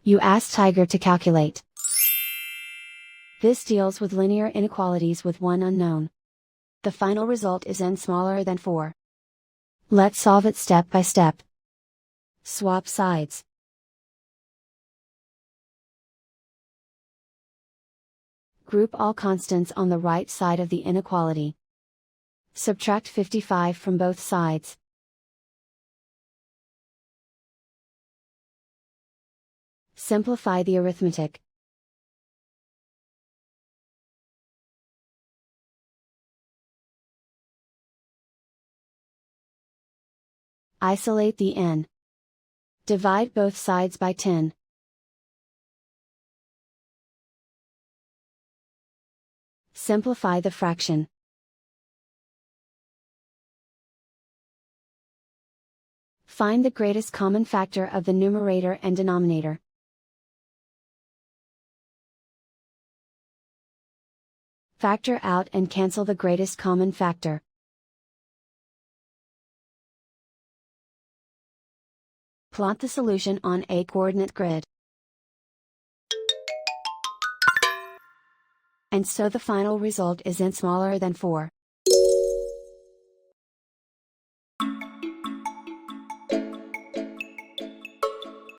You ask Tiger to calculate. This deals with linear inequalities with one unknown. The final result is n smaller than 4. Let's solve it step by step. Swap sides. Group all constants on the right side of the inequality. Subtract 55 from both sides. Simplify the arithmetic. Isolate the n. Divide both sides by 10. Simplify the fraction. Find the greatest common factor of the numerator and denominator. Factor out and cancel the greatest common factor. Plot the solution on a coordinate grid. And so the final result is n smaller than 4.